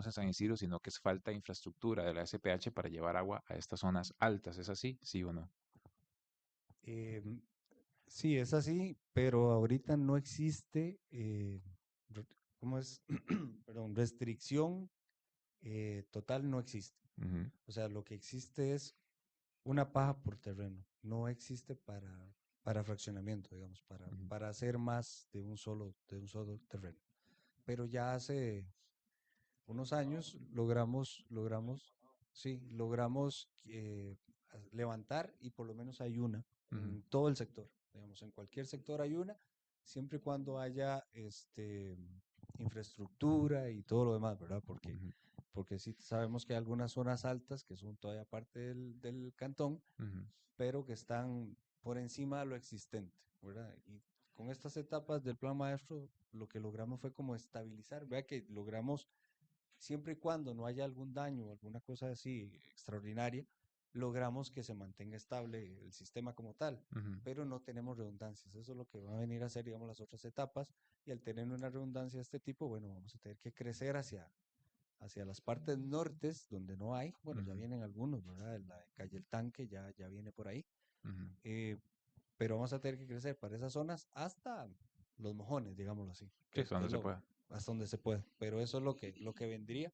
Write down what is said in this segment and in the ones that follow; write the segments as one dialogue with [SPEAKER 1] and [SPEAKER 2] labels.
[SPEAKER 1] tenemos en San Isidro, sino que es falta de infraestructura de la SPH para llevar agua a estas zonas altas. ¿Es así? ¿Sí o no?
[SPEAKER 2] Eh, sí, es así, pero ahorita no existe, re- ¿cómo es? Perdón, restricción total no existe.
[SPEAKER 1] Ujú,
[SPEAKER 2] O sea, lo que existe es una paja por terreno. No existe para fraccionamiento, digamos,
[SPEAKER 1] ujú,
[SPEAKER 2] para hacer más de un solo terreno. Pero ya hace unos años logramos levantar y por lo menos hay una
[SPEAKER 1] ujú,
[SPEAKER 2] en todo el sector. Digamos, en cualquier sector hay una, siempre y cuando haya infraestructura y todo lo demás, ¿verdad?
[SPEAKER 1] ujú,
[SPEAKER 2] Porque sí sabemos que hay algunas zonas altas que son todavía parte del cantón,
[SPEAKER 1] ujú,
[SPEAKER 2] pero que están por encima de lo existente, ¿verdad? Y con estas etapas del plan maestro, lo que logramos fue como estabilizar, vea que logramos, siempre y cuando no haya algún daño o alguna cosa así extraordinaria, logramos que se mantenga estable el sistema como tal,
[SPEAKER 1] ujú,
[SPEAKER 2] pero no tenemos redundancias. Eso es lo que va a venir a ser, digamos, las otras etapas. Y al tener una redundancia de este tipo, bueno, vamos a tener que crecer hacia las partes nortes, donde no hay. Bueno, ya
[SPEAKER 1] ujú,
[SPEAKER 2] vienen algunos, ¿verdad? La de Calle El Tanque ya viene por ahí.
[SPEAKER 1] ujú.
[SPEAKER 2] eh, pero vamos a tener que crecer para esas zonas hasta los mojones, digámoslo así,
[SPEAKER 1] Sí, hasta
[SPEAKER 2] que
[SPEAKER 1] donde
[SPEAKER 2] es
[SPEAKER 1] se pueda.
[SPEAKER 2] hasta donde se puede. Pero eso es lo que vendría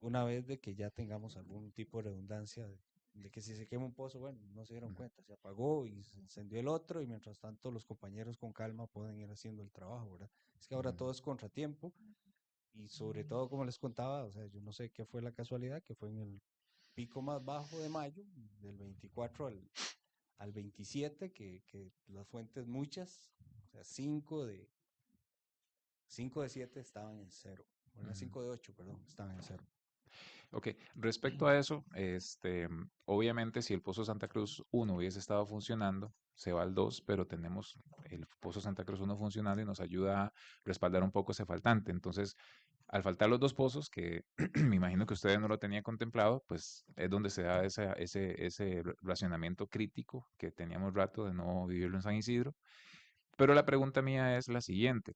[SPEAKER 2] una vez de que ya tengamos algún tipo de redundancia, de que si se quema un pozo, bueno, no se dieron
[SPEAKER 1] Ujú,
[SPEAKER 2] cuenta, se apagó y se encendió el otro y mientras tanto los compañeros con calma pueden ir haciendo el trabajo, ¿verdad? Es que ahora
[SPEAKER 1] ujú.
[SPEAKER 2] todo es contratiempo y sobre todo, como les contaba, o sea, yo no sé qué fue la casualidad, que fue en el pico más bajo de mayo, del 24 al 27, que las fuentes muchas, o sea, 5 de 7 estaban en cero, bueno,
[SPEAKER 1] Ujú.
[SPEAKER 2] 5 de 8 perdón, estaban en cero.
[SPEAKER 1] Ok, respecto a eso, obviamente si el Pozo Santa Cruz uno hubiese estado funcionando, se va al 2, pero tenemos el Pozo Santa Cruz uno funcionando y nos ayuda a respaldar un poco ese faltante. Entonces, al faltar los dos pozos, que me imagino que ustedes no lo tenían contemplado, pues es donde se da ese racionamiento crítico que teníamos rato de no vivirlo en San Isidro. Pero la pregunta mía es la siguiente.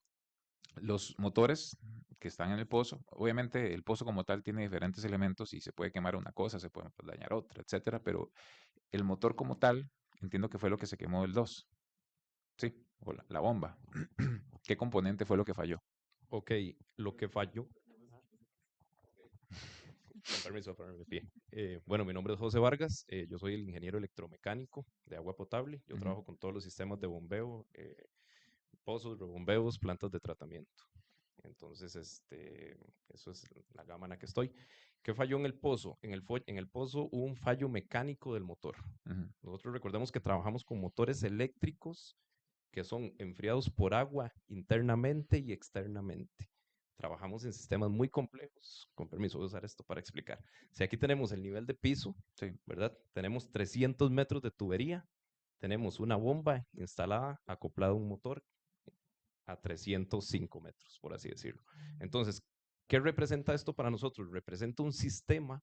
[SPEAKER 1] Los motores que están en el pozo, obviamente el pozo como tal tiene diferentes elementos y se puede quemar una cosa, se puede dañar otra, etcétera, pero el motor como tal, entiendo que fue lo que se quemó del 2, sí, o la bomba. ¿Qué componente fue lo que falló?
[SPEAKER 3] Ok, lo que falló, con permiso de ponerme de pie. Bueno, mi nombre es José Vargas, yo soy el ingeniero electromecánico de agua potable. Yo
[SPEAKER 1] Ujú,
[SPEAKER 3] trabajo con todos los sistemas de bombeo, pozos, rebombeos, plantas de tratamiento. Entonces, eso es la gama en la que estoy. ¿Qué falló en el pozo? En el pozo hubo un fallo mecánico del motor.
[SPEAKER 1] ujú,
[SPEAKER 3] Nosotros recordemos que trabajamos con motores eléctricos que son enfriados por agua internamente y externamente. Trabajamos en sistemas muy complejos. Con permiso, voy a usar esto para explicar. Si aquí tenemos el nivel de piso,
[SPEAKER 1] sí,
[SPEAKER 3] ¿verdad? Tenemos 300 metros de tubería, tenemos una bomba instalada, acoplada a un motor a 305 metros, por así decirlo. Entonces, ¿qué representa esto para nosotros? Representa un sistema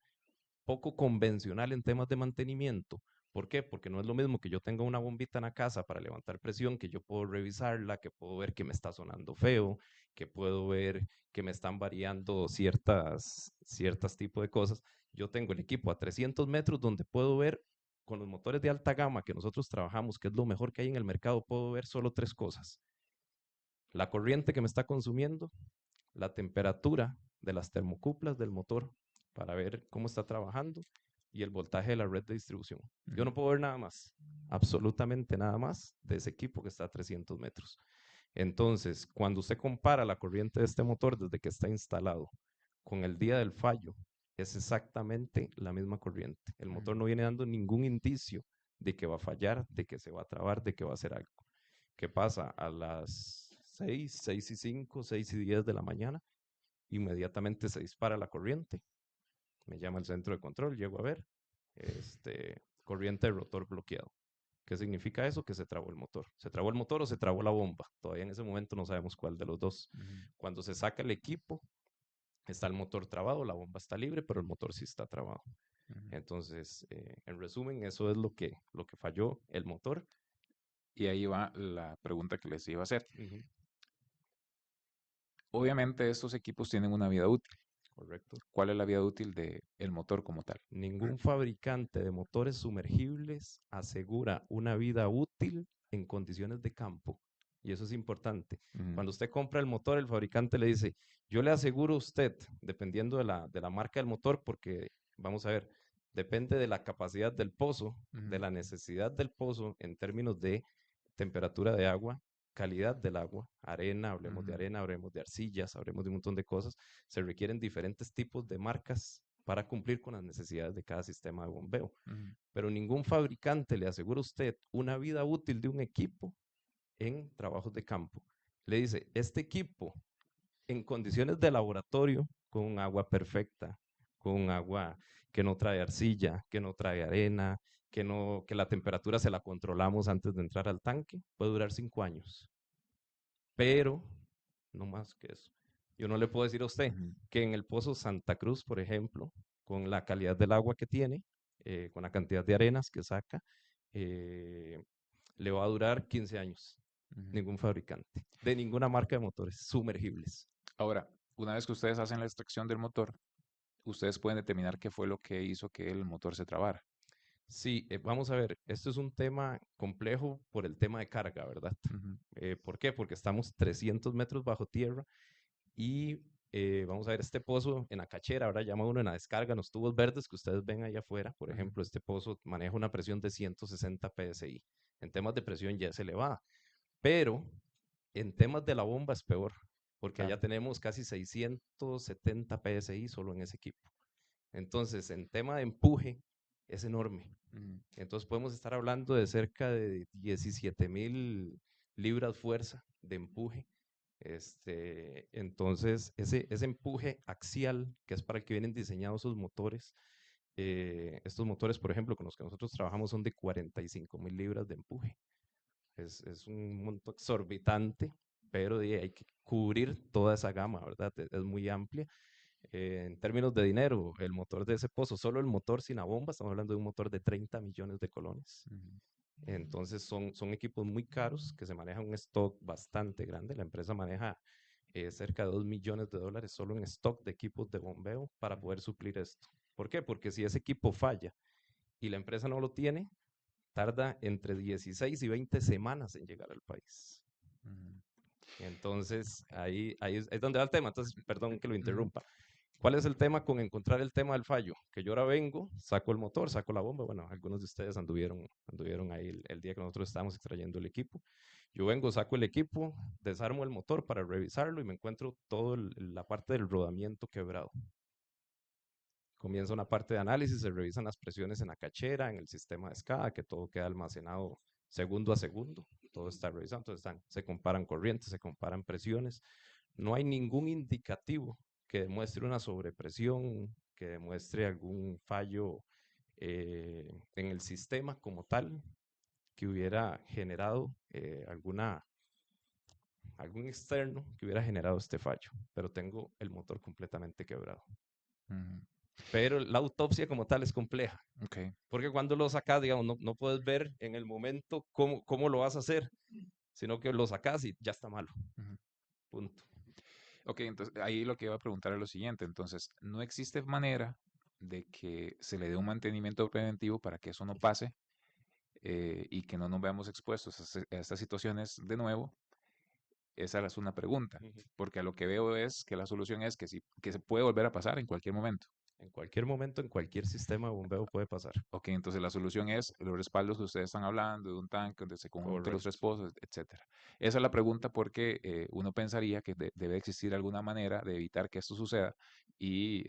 [SPEAKER 3] poco convencional en temas de mantenimiento. ¿Por qué? Porque no es lo mismo que yo tenga una bombita en la casa para levantar presión, que yo puedo revisarla, que puedo ver que me está sonando feo, que puedo ver que me están variando ciertas tipos de cosas. Yo tengo el equipo a 300 metros donde puedo ver con los motores de alta gama que nosotros trabajamos, que es lo mejor que hay en el mercado, puedo ver solo tres cosas: la corriente que me está consumiendo, la temperatura de las termocuplas del motor para ver cómo está trabajando y el voltaje de la red de distribución. Yo
[SPEAKER 1] ujú,
[SPEAKER 3] no puedo ver nada más, absolutamente nada más de ese equipo que está a 300 metros. Entonces, cuando usted compara la corriente de este motor desde que está instalado con el día del fallo, es exactamente la misma corriente. El motor
[SPEAKER 1] ujú,
[SPEAKER 3] no viene dando ningún indicio de que va a fallar, de que se va a trabar, de que va a hacer algo. ¿Qué pasa? A las 6:05, 6:10 de la mañana, inmediatamente se dispara la corriente. Me llama el centro de control, llego a ver, corriente de rotor bloqueado. ¿Qué significa eso? Que se trabó el motor. ¿Se trabó el motor o se trabó la bomba? Todavía en ese momento no sabemos cuál de los dos.
[SPEAKER 1] ujú,
[SPEAKER 3] Cuando se saca el equipo, está el motor trabado, la bomba está libre, pero el motor sí está trabado.
[SPEAKER 1] ujú.
[SPEAKER 3] Entonces, en resumen, eso es lo que falló el motor.
[SPEAKER 1] Y ahí va la pregunta que les iba a hacer.
[SPEAKER 3] Ujú,
[SPEAKER 1] Obviamente estos equipos tienen una vida útil.
[SPEAKER 3] correcto.
[SPEAKER 1] ¿Cuál es la vida útil del motor como tal?
[SPEAKER 3] Ningún fabricante de motores sumergibles asegura una vida útil en condiciones de campo. Y eso es importante.
[SPEAKER 1] Ujú,
[SPEAKER 3] Cuando usted compra el motor, el fabricante le dice, yo le aseguro a usted, dependiendo de la marca del motor, porque vamos a ver, depende de la capacidad del pozo, de
[SPEAKER 1] ujú,
[SPEAKER 3] la necesidad del pozo en términos de temperatura de agua, calidad del agua,
[SPEAKER 1] ujú,
[SPEAKER 3] arena, hablemos de arcillas, hablemos de un montón de cosas. Se requieren diferentes tipos de marcas para cumplir con las necesidades de cada sistema de bombeo.
[SPEAKER 1] ujú.
[SPEAKER 3] Pero ningún fabricante le asegura a usted una vida útil de un equipo en trabajos de campo. Le dice, este equipo en condiciones de laboratorio, con agua perfecta, con agua que no trae arcilla, que no trae arena, que la temperatura se la controlamos antes de entrar al tanque, puede durar 5 años. Pero no más que eso. Yo no le puedo decir a usted
[SPEAKER 1] Ujú,
[SPEAKER 3] que en el Pozo Santa Cruz, por ejemplo, con la calidad del agua que tiene, con la cantidad de arenas que saca, eh, le va a durar 15 años.
[SPEAKER 1] ujú.
[SPEAKER 3] Ningún fabricante, de ninguna marca de motores sumergibles.
[SPEAKER 1] Ahora, una vez que ustedes hacen la extracción del motor, ustedes pueden determinar qué fue lo que hizo que el motor se trabara.
[SPEAKER 3] Sí, vamos a ver, esto es un tema complejo por el tema de carga, ¿verdad?
[SPEAKER 1] Ujú,
[SPEAKER 3] ¿Por qué? Porque estamos 300 metros bajo tierra y vamos a ver este pozo en la cachera, ahora llama uno en la descarga, en los tubos verdes que ustedes ven allá afuera, por
[SPEAKER 1] ujú,
[SPEAKER 3] ejemplo, este pozo maneja una presión de 160 psi. En temas de presión ya es elevada, pero en temas de la bomba es peor, porque allá
[SPEAKER 1] claro.
[SPEAKER 3] tenemos casi 670 psi solo en ese equipo. Entonces, en tema de empuje es enorme.
[SPEAKER 1] Ujú,
[SPEAKER 3] Entonces podemos estar hablando de cerca de 17.000 libras fuerza de empuje. Entonces, ese empuje axial, que es para el que vienen diseñados esos motores, estos motores, por ejemplo, con los que nosotros trabajamos son de 45.000 libras de empuje. Es un monto exorbitante, pero hay que cubrir toda esa gama, ¿verdad? Es muy amplia. En términos de dinero, el motor de ese pozo, solo el motor sin la bomba, estamos hablando de un motor de 30 millones de colones.
[SPEAKER 1] ujú,
[SPEAKER 3] Entonces son equipos muy caros que se maneja un stock bastante grande. La empresa maneja cerca de 2 millones de dólares solo en stock de equipos de bombeo para
[SPEAKER 1] ujú,
[SPEAKER 3] poder suplir esto. ¿Por qué? Porque si ese equipo falla y la empresa no lo tiene, tarda entre 16 y 20 semanas en llegar al país.
[SPEAKER 1] ujú,
[SPEAKER 3] Entonces, ahí es donde va el tema. Entonces, perdón que lo
[SPEAKER 1] ujú,
[SPEAKER 3] interrumpa. ¿Cuál es el tema con encontrar el tema del fallo? Que yo ahora vengo, saco el motor, saco la bomba. Bueno, algunos de ustedes anduvieron ahí el día que nosotros estábamos extrayendo el equipo. Yo vengo, saco el equipo, desarmo el motor para revisarlo y me encuentro toda la parte del rodamiento quebrado. Comienza una parte de análisis, se revisan las presiones en la cachera, en el sistema de SCADA, que todo queda almacenado segundo a segundo. Todo está revisado, entonces se comparan corrientes, se comparan presiones. No hay ningún indicativo que demuestre una sobrepresión, que demuestre algún fallo en el sistema como tal, que hubiera generado algún externo que hubiera generado este fallo. Pero tengo el motor completamente quebrado.
[SPEAKER 1] ujú.
[SPEAKER 3] Pero la autopsia como tal es compleja.
[SPEAKER 1] Ok,
[SPEAKER 3] Porque cuando lo sacas, digamos, no puedes ver en el momento cómo lo vas a hacer, sino que lo sacas y ya está malo.
[SPEAKER 1] ujú.
[SPEAKER 3] Punto.
[SPEAKER 1] Ok, entonces ahí lo que iba a preguntar es lo siguiente. Entonces, ¿no existe manera de que se le dé un mantenimiento preventivo para que eso no pase y que no nos veamos expuestos a estas situaciones de nuevo? Esa es una pregunta,
[SPEAKER 3] Ujú.
[SPEAKER 1] porque a lo que veo es que la solución es que, sí, que se puede volver a pasar en cualquier momento.
[SPEAKER 3] En cualquier momento, en cualquier sistema de bombeo puede pasar.
[SPEAKER 1] Ok, entonces la solución es los respaldos que ustedes están hablando, de un tanque donde se conjunten los tres
[SPEAKER 3] Correcto.
[SPEAKER 1] pozos, etcétera. Esa es la pregunta porque uno pensaría que debe existir alguna manera de evitar que esto suceda y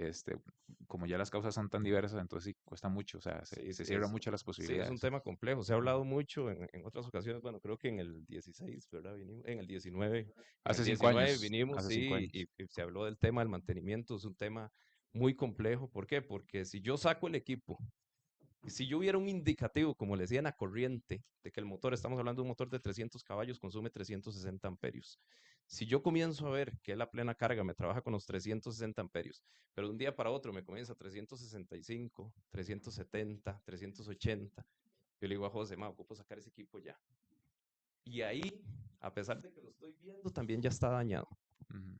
[SPEAKER 1] como ya las causas son tan diversas, entonces sí cuesta mucho, o sea,
[SPEAKER 3] Sí,
[SPEAKER 1] se cierran mucho las
[SPEAKER 3] sí, es un
[SPEAKER 1] posibilidades.
[SPEAKER 3] tema complejo. Se ha
[SPEAKER 1] Ujú.
[SPEAKER 3] hablado mucho en otras ocasiones. Bueno, creo que en el 16, ¿verdad? En el 19. En el
[SPEAKER 1] Hace cinco
[SPEAKER 3] 19
[SPEAKER 1] años,
[SPEAKER 3] vinimos,
[SPEAKER 1] hace cinco
[SPEAKER 3] sí,
[SPEAKER 1] años.
[SPEAKER 3] y se habló del tema del mantenimiento. Es un tema muy complejo. ¿Por qué? Porque si yo saco el equipo, y si yo hubiera un indicativo, como le decía en la corriente, de que el motor, estamos hablando de un motor de 300 caballos, consume 360 amperios. Si yo comienzo a ver que la plena carga me trabaja con los 360 amperios, pero de un día para otro me comienza 365, 370, 380, yo le digo a José, ocupo sacar ese equipo ya. Y ahí, a pesar de que lo estoy viendo, también ya está dañado.
[SPEAKER 1] Ujú.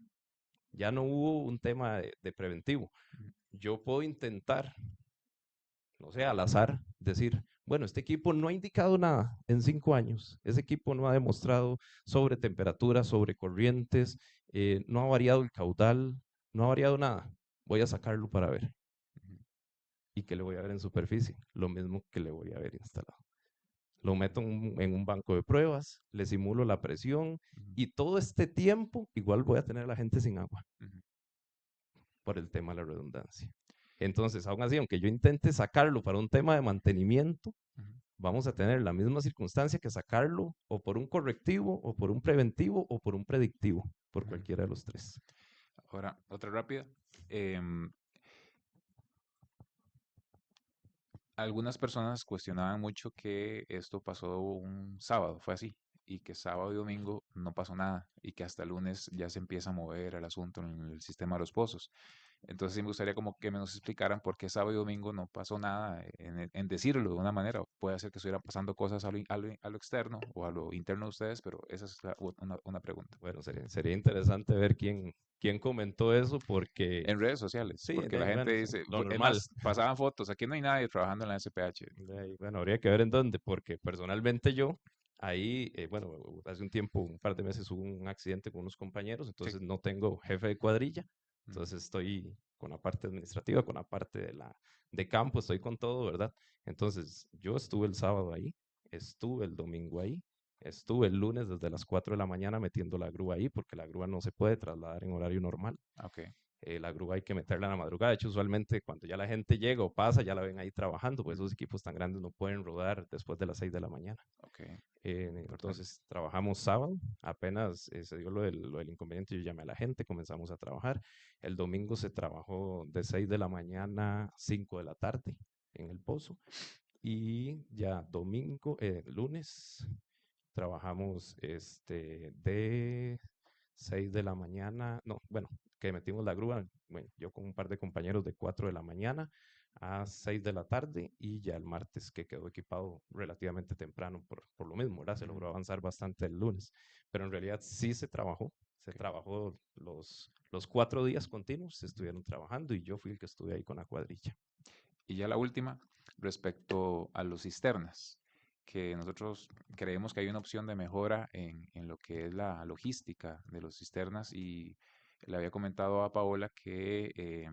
[SPEAKER 3] Ya no hubo un tema de preventivo.
[SPEAKER 1] Ujú,
[SPEAKER 3] Yo puedo intentar, no sé, al azar, decir, bueno, este equipo no ha indicado nada en 5 años. Ese equipo no ha demostrado sobre temperaturas, sobre corrientes, no ha variado el caudal, no ha variado nada. Voy a sacarlo para ver.
[SPEAKER 1] ujú,
[SPEAKER 3] ¿Y qué le voy a ver en superficie? Lo mismo que le voy a ver instalado. Lo meto en un banco de pruebas, le simulo la presión
[SPEAKER 1] ujú,
[SPEAKER 3] y todo este tiempo igual voy a tener a la gente sin agua
[SPEAKER 1] ujú,
[SPEAKER 3] por el tema de la redundancia. Entonces, aún así, aunque yo intente sacarlo para un tema de mantenimiento,
[SPEAKER 1] ujú.
[SPEAKER 3] vamos a tener la misma circunstancia que sacarlo o por un correctivo, o por un preventivo, o por un predictivo, por
[SPEAKER 1] Ujú.
[SPEAKER 3] cualquiera de los tres.
[SPEAKER 1] Ahora, otra rápida. Em, Algunas personas cuestionaban mucho que esto pasó un sábado, fue así, y que sábado y domingo no pasó nada, y que hasta el lunes ya se empieza a mover el asunto en el sistema de los pozos. Entonces sí me gustaría como que me nos explicaran por qué sábado y domingo no pasó nada, en decirlo de una manera. Puede ser que estuvieran pasando cosas a lo externo o a lo interno de ustedes, pero esa es una pregunta.
[SPEAKER 3] Bueno, sería interesante ver quién comentó eso, porque
[SPEAKER 1] En redes sociales,
[SPEAKER 3] sí,
[SPEAKER 1] porque la gente
[SPEAKER 3] bueno, sí,
[SPEAKER 1] dice,
[SPEAKER 3] lo
[SPEAKER 1] es
[SPEAKER 3] normal.
[SPEAKER 1] más, pasaban fotos, aquí no hay nadie trabajando en la SPH.
[SPEAKER 3] Bueno, habría que ver en dónde, porque personalmente yo, ahí, bueno, hace un tiempo, un par de meses hubo un accidente con unos compañeros,
[SPEAKER 1] Sí.
[SPEAKER 3] entonces no tengo jefe de cuadrilla,
[SPEAKER 1] Ujú,
[SPEAKER 3] entonces estoy con la parte administrativa, con la parte de campo, estoy con todo, ¿verdad? Entonces, yo estuve el sábado ahí, estuve el domingo ahí, estuve el lunes desde las 4 de la mañana metiendo la grúa ahí, porque la grúa no se puede trasladar en horario normal.
[SPEAKER 1] ok,
[SPEAKER 3] La grúa hay que meterla en la madrugada. De hecho, usualmente cuando ya la gente llega o pasa, ya la ven ahí trabajando, pues
[SPEAKER 1] ujú,
[SPEAKER 3] esos equipos tan grandes no pueden rodar después de las 6 de la mañana.
[SPEAKER 1] ok, importante.
[SPEAKER 3] Entonces, trabajamos sábado, apenas se dio lo del inconveniente, yo llamé a la gente, comenzamos a trabajar. El domingo se trabajó de 6 de la mañana a 5 de la tarde en el pozo. Y ya lunes, trabajamos de 6 de la mañana, no, bueno, que metimos la grúa, bueno, yo con un par de compañeros de 4 de la mañana a 6 de la tarde, y ya el martes que quedó equipado relativamente temprano por lo mismo, ¿verdad? Se
[SPEAKER 1] Ujú,
[SPEAKER 3] logró avanzar bastante el lunes, pero en realidad sí se
[SPEAKER 1] ok,
[SPEAKER 3] trabajó los 4 días continuos, se
[SPEAKER 1] ujú.
[SPEAKER 3] estuvieron trabajando y yo fui el que estuve ahí con la cuadrilla.
[SPEAKER 1] Y ya la última, respecto a los cisternas, que nosotros creemos que hay una opción de mejora en lo que es la logística de los cisternas y le había comentado a Paola que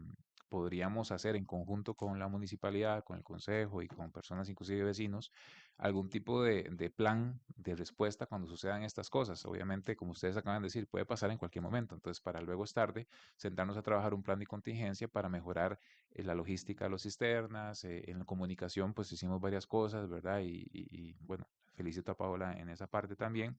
[SPEAKER 1] podríamos hacer en conjunto con la municipalidad, con el consejo y con personas, inclusive vecinos, algún tipo de plan de respuesta cuando sucedan estas cosas. Obviamente, como ustedes acaban de decir, puede pasar en cualquier momento. Entonces, para luego es tarde, sentarnos a trabajar un plan de contingencia para mejorar la logística de los cisternas, en la comunicación, pues hicimos varias cosas, ¿verdad? Bueno, felicito a Paola en esa parte también,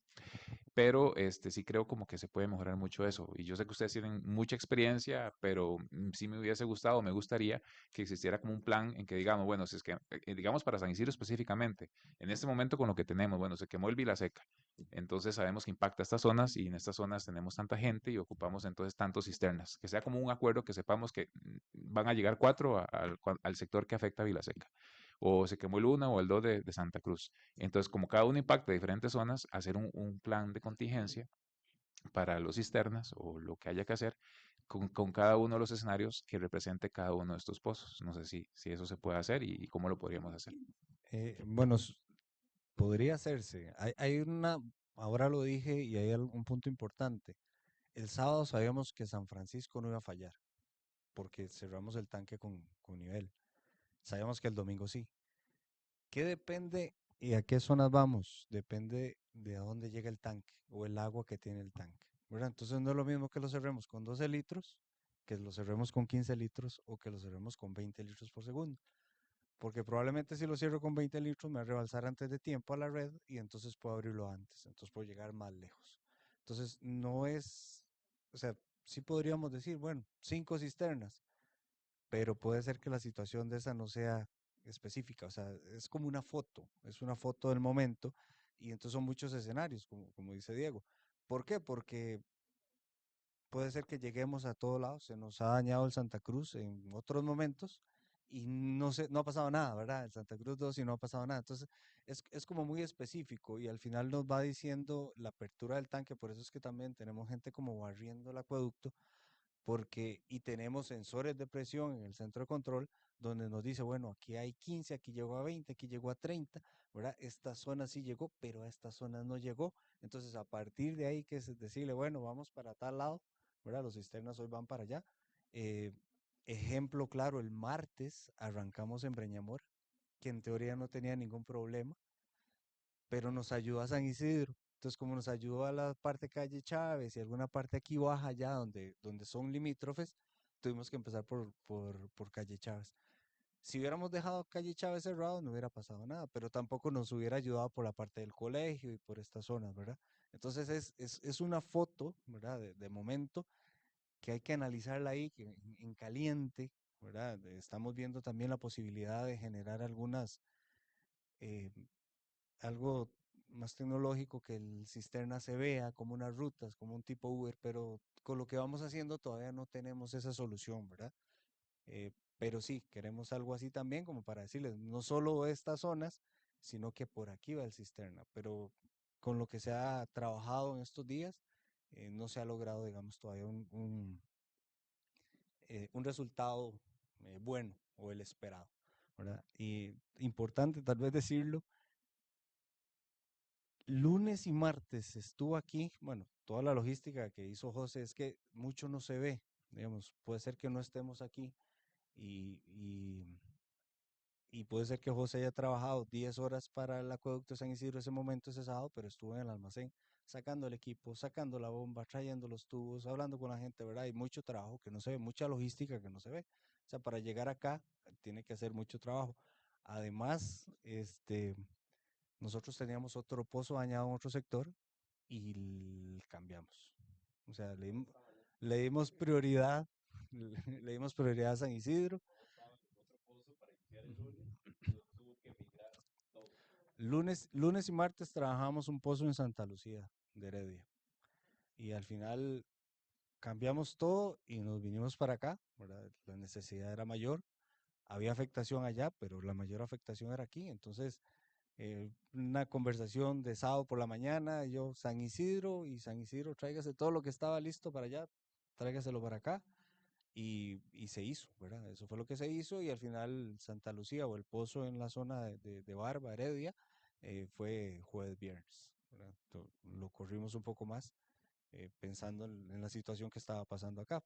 [SPEAKER 1] pero sí creo como que se puede mejorar mucho eso. Y yo sé que ustedes tienen mucha experiencia, pero sí me hubiese gustado, me gustaría que existiera como un plan en que digamos, bueno, si es que, digamos para San Isidro específicamente, en este momento con lo que tenemos, bueno, se quemó el Vilaseca, entonces sabemos que impacta estas zonas y en estas zonas tenemos tanta gente y ocupamos entonces tantos cisternas, que sea como un acuerdo que sepamos que van a llegar cuatro al sector que afecta a Vilaseca, o se quemó el 1 o el 2 de Santa Cruz. Entonces, como cada uno impacta diferentes zonas, hacer un plan de contingencia para los cisternas o lo que haya que hacer con cada uno de los escenarios que represente cada uno de estos pozos. No sé si eso se puede hacer y cómo lo podríamos hacer.
[SPEAKER 2] Bueno, podría hacerse. Ahora lo dije y hay un punto importante. El sábado sabíamos que San Francisco no iba a fallar porque cerramos el tanque con nivel. Sabíamos que el domingo sí. ¿Qué depende y a qué zonas vamos? Depende de a dónde llega el tanque o el agua que tiene el tanque, ¿verdad? Entonces no es lo mismo que lo cerremos con 12 litros, que lo cerremos con 15 litros o que lo cerremos con 20 litros por segundo. Porque probablemente si lo cierro con 20 litros me va a rebalsar antes de tiempo a la red y entonces puedo abrirlo antes, entonces puedo llegar más lejos. Entonces no es, o sea, sí podríamos decir, bueno, 5 cisternas, pero puede ser que la situación de esa no sea específica, o sea, es como una foto, es una foto del momento y entonces son muchos escenarios, como dice Diego. ¿Por qué? Porque puede ser que lleguemos a todos lados, se nos ha dañado el Santa Cruz en otros momentos y no ha pasado nada, ¿verdad? El Santa Cruz 2 y no ha pasado nada. Entonces, es como muy específico y al final nos va diciendo la apertura del tanque, por eso es que también tenemos gente como barriendo el acueducto y tenemos sensores de presión en el centro de control donde nos dice, bueno, aquí hay 15, aquí llegó a 20, aquí llegó a 30, ¿verdad? Esta zona sí llegó, pero a esta zona no llegó. Entonces, a partir de ahí, que es decirle, bueno, vamos para tal lado, ¿verdad? Los cisternas hoy van para allá. Eh, Ejemplo claro, el martes arrancamos en Breñamor, que en teoría no tenía ningún problema, pero nos ayudó a San Isidro. Entonces, como nos ayudó a la parte calle Chávez y alguna parte aquí baja allá donde son limítrofes, tuvimos que empezar por calle Chávez. Si hubiéramos dejado calle Chávez cerrado, no hubiera pasado nada, pero tampoco nos hubiera ayudado por la parte del colegio y por estas zonas, ¿verdad? Entonces es una foto, ¿verdad? De momento que hay que analizarla ahí en caliente, ¿verdad? Estamos viendo también la posibilidad de generar eh, algo más tecnológico, que el cisterna se vea como unas rutas, como un tipo Uber, pero con lo que vamos haciendo todavía no tenemos esa solución, ¿verdad? Pero sí, queremos algo así también, como para decirles, no solo estas zonas, sino que por aquí va el cisterna, pero con lo que se ha trabajado en estos días, no se ha logrado, digamos, todavía un resultado bueno o el esperado, ¿verdad? Y importante tal vez decirlo, lunes y martes estuvo aquí, bueno, toda la logística que hizo José es que mucho no se ve, digamos, puede ser que no estemos aquí y, y, y puede ser que José haya trabajado 10 horas para el acueducto de San Isidro ese momento, ese sábado, pero estuvo en el almacén sacando el equipo, sacando la bomba, trayendo los tubos, hablando con la gente, ¿verdad? Hay mucho trabajo que no se ve, mucha logística que no se ve. O sea, para llegar acá tiene que hacer mucho trabajo. Además, nosotros teníamos otro pozo dañado en otro sector y cambiamos. O sea, le dimos prioridad, le dimos prioridad a San Isidro. Lunes y martes trabajamos un pozo en Santa Lucía de Heredia. Y al final cambiamos todo y nos vinimos para acá, ¿verdad? La necesidad era mayor. Había afectación allá, pero la mayor afectación era aquí. Entonces, una conversación de sábado por la mañana, yo San Isidro, tráigase todo lo que estaba listo para allá, tráigaselo para acá. Y se hizo, ¿verdad? Eso fue lo que se hizo y al final Santa Lucía o el pozo en la zona de Barba, Heredia, fue jueves, viernes, ¿verdad? Lo corrimos un poco más pensando en la situación que estaba pasando acá.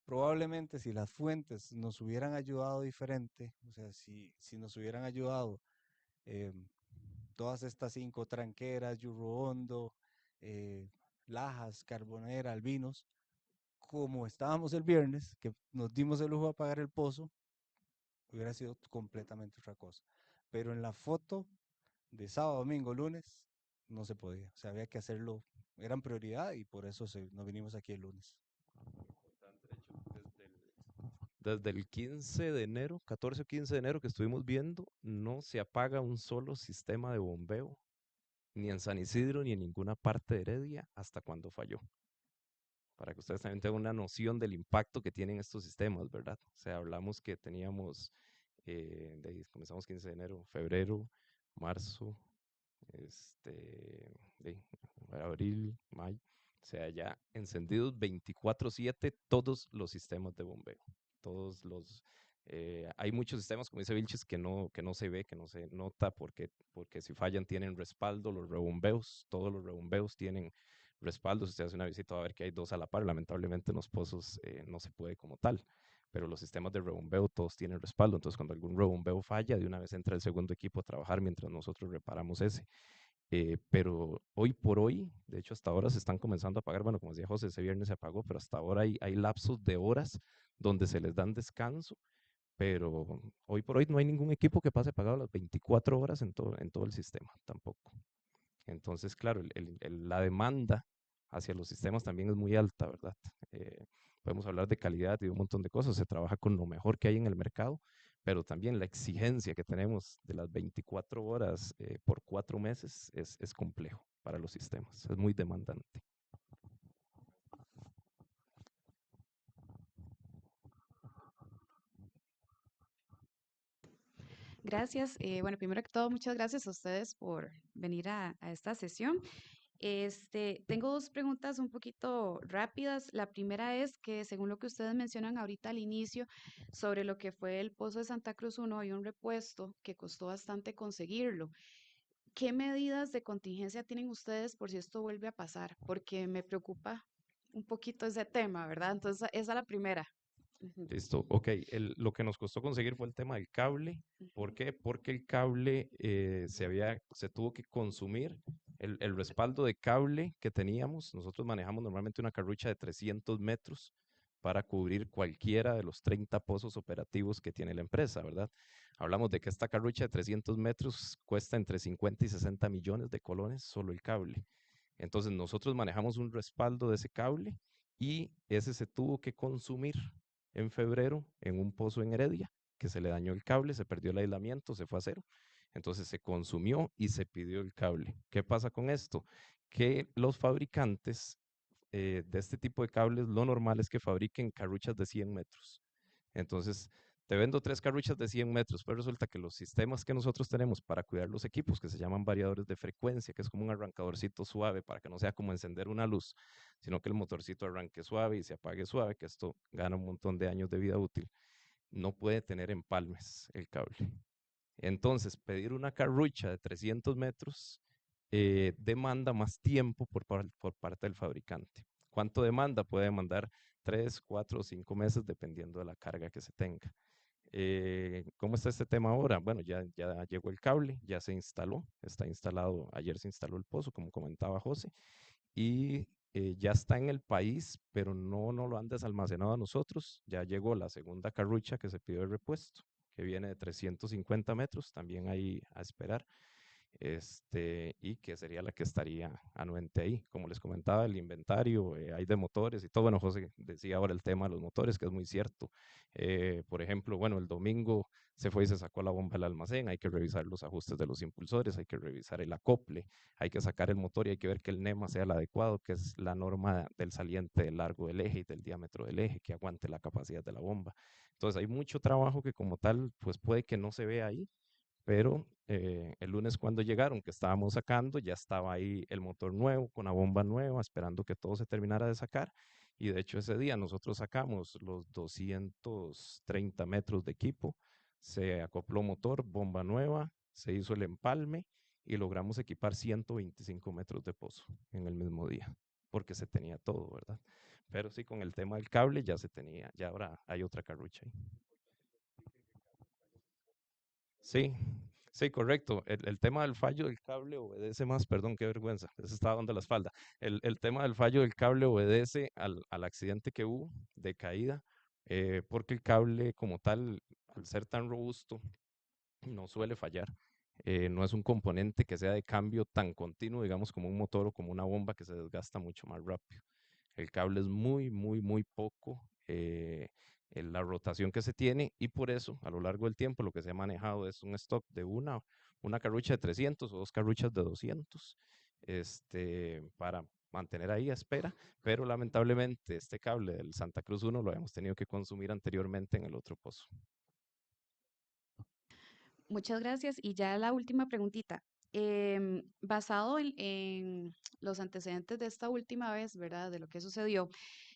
[SPEAKER 2] Probablemente si las fuentes nos hubieran ayudado diferente, o sea, si nos hubieran ayudado eh, todas estas 5 tranqueras, Yurro Hondo, Lajas, Carbonera, Albinos, como estábamos el viernes, que nos dimos el lujo de apagar el pozo, hubiera sido completamente otra cosa. Pero en la foto de sábado, domingo, lunes, no se podía. O sea, había que hacerlo, eran prioridad y por eso nos vinimos aquí el lunes.
[SPEAKER 3] Desde el 15 de enero, 14 o 15 de enero que estuvimos viendo, no se apaga un solo sistema de bombeo, ni en San Isidro ni en ninguna parte de Heredia, hasta cuando falló. Para que ustedes también tengan una noción del impacto que tienen estos sistemas, ¿verdad? O sea, hablamos que teníamos, comenzamos 15 de enero, febrero, marzo, de abril, mayo, o sea, ya encendidos 24/7 todos los sistemas de bombeo, todos los, hay muchos sistemas, como dice Vilches, que no se ve, que no se nota, porque si fallan tienen respaldo, los rebombeos, todos los rebombeos tienen respaldo. Si usted hace una visita va a ver que hay dos a la par, lamentablemente en los pozos no se puede como tal, pero los sistemas de rebombeo todos tienen respaldo, entonces cuando algún rebombeo falla, de una vez entra el segundo equipo a trabajar mientras nosotros reparamos ese. Pero hoy por hoy, de hecho hasta ahora se están comenzando a apagar, bueno, como decía José, ese viernes se apagó, pero hasta ahora hay lapsos de horas donde se les dan descanso, pero hoy por hoy no hay ningún equipo que pase apagado las 24 horas en todo el sistema, tampoco. Entonces, claro, la demanda hacia los sistemas también es muy alta, ¿verdad? Podemos hablar de calidad y de un montón de cosas, se trabaja con lo mejor que hay en el mercado, pero también la exigencia que tenemos de las 24 horas por 4 meses es complejo para los sistemas, es muy demandante.
[SPEAKER 4] Gracias. Bueno, primero que todo, muchas gracias a ustedes por venir a esta sesión. Tengo dos preguntas un poquito rápidas. La primera es que según lo que ustedes mencionan ahorita al inicio sobre lo que fue el Pozo de Santa Cruz 1, hay un repuesto que costó bastante conseguirlo. ¿Qué medidas de contingencia tienen ustedes por si esto vuelve a pasar? Porque me preocupa un poquito ese tema, ¿verdad? Entonces, esa es la primera. Ujú,
[SPEAKER 3] Listo, ok. Lo que nos costó conseguir fue el tema del cable. ¿Por
[SPEAKER 4] ujú.
[SPEAKER 3] qué? Porque el cable se tuvo que consumir. El respaldo de cable que teníamos, nosotros manejamos normalmente una carrucha de 300 metros para cubrir cualquiera de los 30 pozos operativos que tiene la empresa, ¿verdad? Hablamos de que esta carrucha de 300 metros cuesta entre 50 y 60 millones de colones solo el cable. Entonces nosotros manejamos un respaldo de ese cable y ese se tuvo que consumir en febrero en un pozo en Heredia, que se le dañó el cable, se perdió el aislamiento, se fue a cero. Entonces se consumió y se pidió el cable. ¿Qué pasa con esto? Que los fabricantes de este tipo de cables, lo normal es que fabriquen carruchas de 100 metros. Entonces, te vendo 3 carruchas de 100 metros, pero resulta que los sistemas que nosotros tenemos para cuidar los equipos, que se llaman variadores de frecuencia, que es como un arrancadorcito suave para que no sea como encender una luz, sino que el motorcito arranque suave y se apague suave, que esto gana un montón de años de vida útil, no puede tener empalmes el cable. Entonces, pedir una carrucha de 300 metros demanda más tiempo por parte del fabricante. ¿Cuánto demanda? Puede demandar 3, 4 o 5 meses dependiendo de la carga que se tenga. ¿Cómo está este tema ahora? Bueno, ya llegó el cable, ya se instaló, está instalado, ayer se instaló el pozo, como comentaba José, y ya está en el país, pero no lo han desalmacenado a nosotros. Ya llegó la segunda carrucha que se pidió de repuesto, que viene de 350 metros, también ahí a esperar y que sería la que estaría anuente ahí. Como les comentaba, el inventario, hay de motores y todo. Bueno, José decía ahora el tema de los motores, que es muy cierto. Por ejemplo, bueno, el domingo se fue y se sacó la bomba del almacén, hay que revisar los ajustes de los impulsores, hay que revisar el acople, hay que sacar el motor y hay que ver que el NEMA sea el adecuado, que es la norma del saliente del largo del eje y del diámetro del eje, que aguante la capacidad de la bomba. Entonces hay mucho trabajo que como tal, pues puede que no se vea ahí, pero el lunes cuando llegaron, que estábamos sacando, ya estaba ahí el motor nuevo, con la bomba nueva, esperando que todo se terminara de sacar. Y de hecho ese día nosotros sacamos los 230 metros de equipo, se acopló motor, bomba nueva, se hizo el empalme y logramos equipar 125 metros de pozo en el mismo día, porque se tenía todo, ¿verdad? Pero sí, con el tema del cable ya se tenía, ya ahora hay otra carrucha ahí. Sí, sí, correcto. El tema del fallo del cable obedece más, perdón, qué vergüenza, eso estaba dando la espalda. El tema del fallo del cable obedece al accidente que hubo de caída, porque el cable como tal, al ser tan robusto, no suele fallar. No es un componente que sea de cambio tan continuo, digamos, como un motor o como una bomba que se desgasta mucho más rápido. El cable es muy poco la rotación que se tiene y por eso a lo largo del tiempo lo que se ha manejado es un stock de una carrucha de 300 o 2 carruchas de 200 para mantener ahí a espera, pero lamentablemente este cable del Santa Cruz 1 lo habíamos tenido que consumir anteriormente en el otro pozo.
[SPEAKER 4] Muchas gracias. Y ya la última preguntita. Basado en los antecedentes de esta última vez, ¿verdad? De lo que sucedió,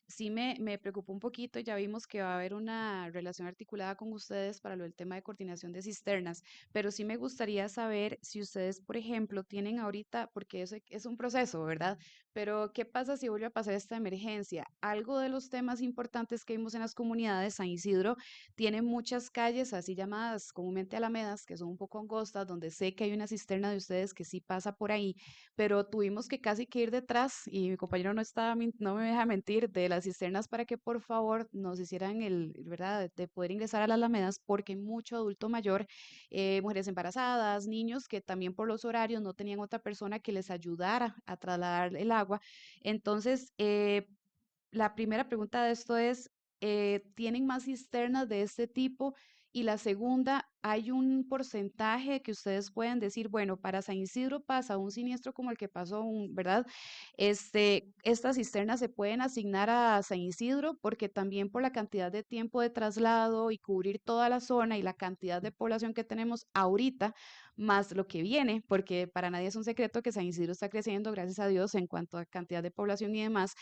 [SPEAKER 4] sí me preocupó un poquito. Ya vimos que va a haber una relación articulada con ustedes para lo del tema de coordinación de cisternas, pero sí me gustaría saber si ustedes, por ejemplo, tienen ahorita, porque eso es un proceso, ¿verdad? Pero ¿qué pasa si vuelve a pasar esta emergencia? Algo de los temas importantes que vimos en las comunidades, San Isidro tiene muchas calles así llamadas comúnmente alamedas, que son un poco angostas, donde sé que hay una cisterna de ustedes que sí pasa por ahí, pero tuvimos que casi que ir detrás, y mi compañero no me deja mentir, de las cisternas para que por favor nos hicieran ¿verdad?, de poder ingresar a las alamedas, porque hay mucho adulto mayor, mujeres embarazadas, niños que también por los horarios no tenían otra persona que les ayudara a trasladar el agua. Entonces, la primera pregunta de esto es, ¿tienen más cisternas de este tipo? Y la segunda, hay un porcentaje que ustedes pueden decir, bueno, para San Isidro pasa un siniestro como el que pasó, ¿verdad? Estas cisternas se pueden asignar a San Isidro porque también por la cantidad de tiempo de traslado y cubrir toda la zona y la cantidad de población que tenemos ahorita, más lo que viene, porque para nadie es un secreto que San Isidro está creciendo, gracias a Dios, en cuanto a cantidad de población y demás.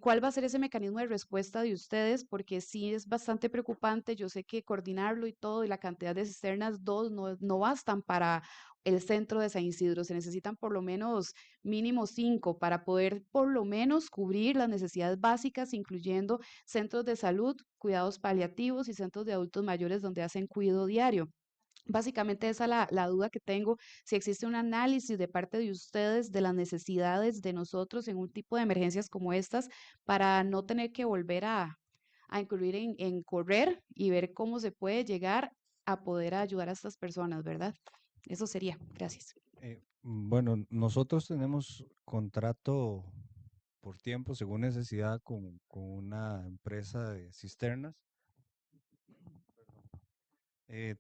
[SPEAKER 4] ¿Cuál va a ser ese mecanismo de respuesta de ustedes? Porque sí es bastante preocupante. Yo sé que coordinarlo y todo y la cantidad de cisternas, dos, no bastan para el centro de San Isidro. Se necesitan por lo menos mínimo cinco para poder por lo menos cubrir las necesidades básicas, incluyendo centros de salud, cuidados paliativos y centros de adultos mayores donde hacen cuidado diario. Básicamente esa es la duda que tengo, si existe un análisis de parte de ustedes de las necesidades de nosotros en un tipo de emergencias como estas para no tener que volver a incurrir en correr y ver cómo se puede llegar a poder ayudar a estas personas, ¿verdad? Eso sería. Gracias.
[SPEAKER 2] Bueno, nosotros tenemos contrato por tiempo, según necesidad, con una empresa de cisternas.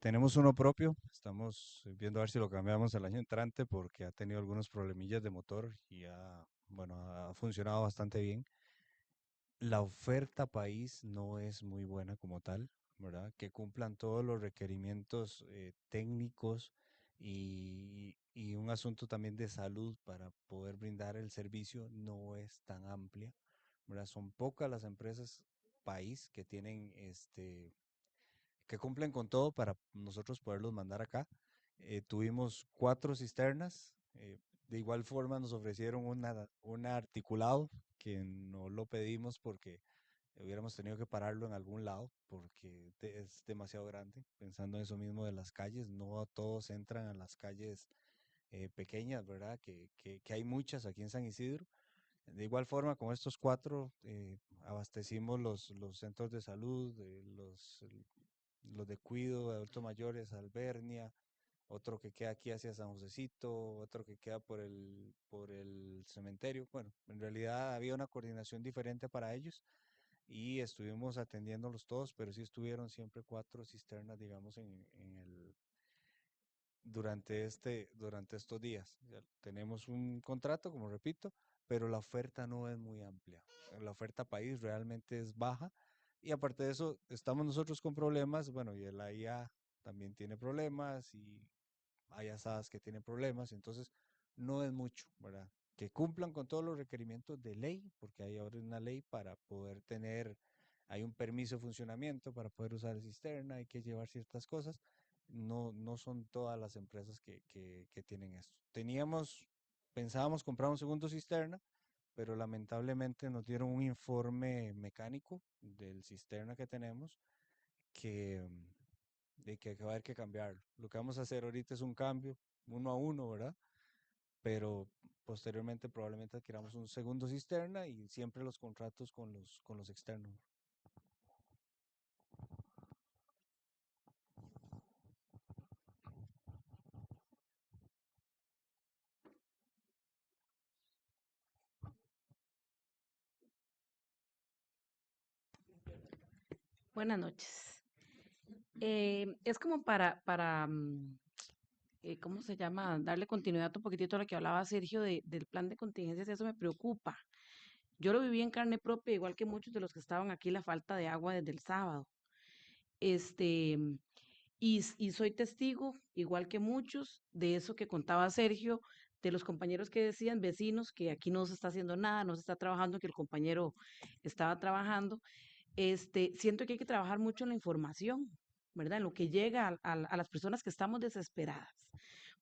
[SPEAKER 2] Tenemos uno propio, estamos viendo a ver si lo cambiamos el año entrante porque ha tenido algunos problemillas de motor y bueno, ha funcionado bastante bien. La oferta país no es muy buena como tal, ¿verdad? Que cumplan todos los requerimientos técnicos y un asunto también de salud para poder brindar el servicio no es tan amplia, ¿verdad? Son pocas las empresas país que tienen que cumplen con todo para nosotros poderlos mandar acá. Tuvimos 4 cisternas. De igual forma nos ofrecieron un articulado que no lo pedimos porque hubiéramos tenido que pararlo en algún lado porque es demasiado grande. Pensando en eso mismo de las calles, no todos entran a las calles pequeñas, ¿verdad? Que hay muchas aquí en San Isidro. De igual forma, con estos 4 abastecimos los centros de salud, los de cuido de adultos mayores, Albernia, otro que queda aquí hacia San Josecito, otro que queda por el cementerio. Bueno, en realidad había una coordinación diferente para ellos y estuvimos atendiéndolos todos, pero sí estuvieron siempre 4 cisternas, digamos, durante estos días. Ya tenemos un contrato, como repito, pero la oferta no es muy amplia. La oferta país realmente es baja y aparte de eso, estamos nosotros con problemas, bueno, y el AIA también tiene problemas y hay asadas que tienen problemas, entonces no es mucho, ¿verdad? Que cumplan con todos los requerimientos de ley, porque hay ahora una ley para poder hay un permiso de funcionamiento para poder usar el cisterna, hay que llevar ciertas cosas. No son todas las empresas que tienen esto. Pensábamos comprar un segundo cisterna, pero lamentablemente nos dieron un informe mecánico del cisterna que tenemos que, de que va a haber que cambiarlo. Lo que vamos a hacer ahorita es un cambio, uno a uno, ¿verdad? Pero posteriormente probablemente adquiramos un segundo cisterna y siempre los contratos con los externos.
[SPEAKER 5] Buenas noches. Es como ¿cómo se llama? Darle continuidad un poquitito a lo que hablaba Sergio del plan de contingencias, eso me preocupa. Yo lo viví en carne propia, igual que muchos de los que estaban aquí, la falta de agua desde el sábado. Este, y soy testigo, igual que muchos, de eso que contaba Sergio, de los compañeros que decían, vecinos, que aquí no se está haciendo nada, no se está trabajando, que el compañero estaba trabajando. Siento que hay que trabajar mucho en la información, ¿verdad? En lo que llega a las personas que estamos desesperadas,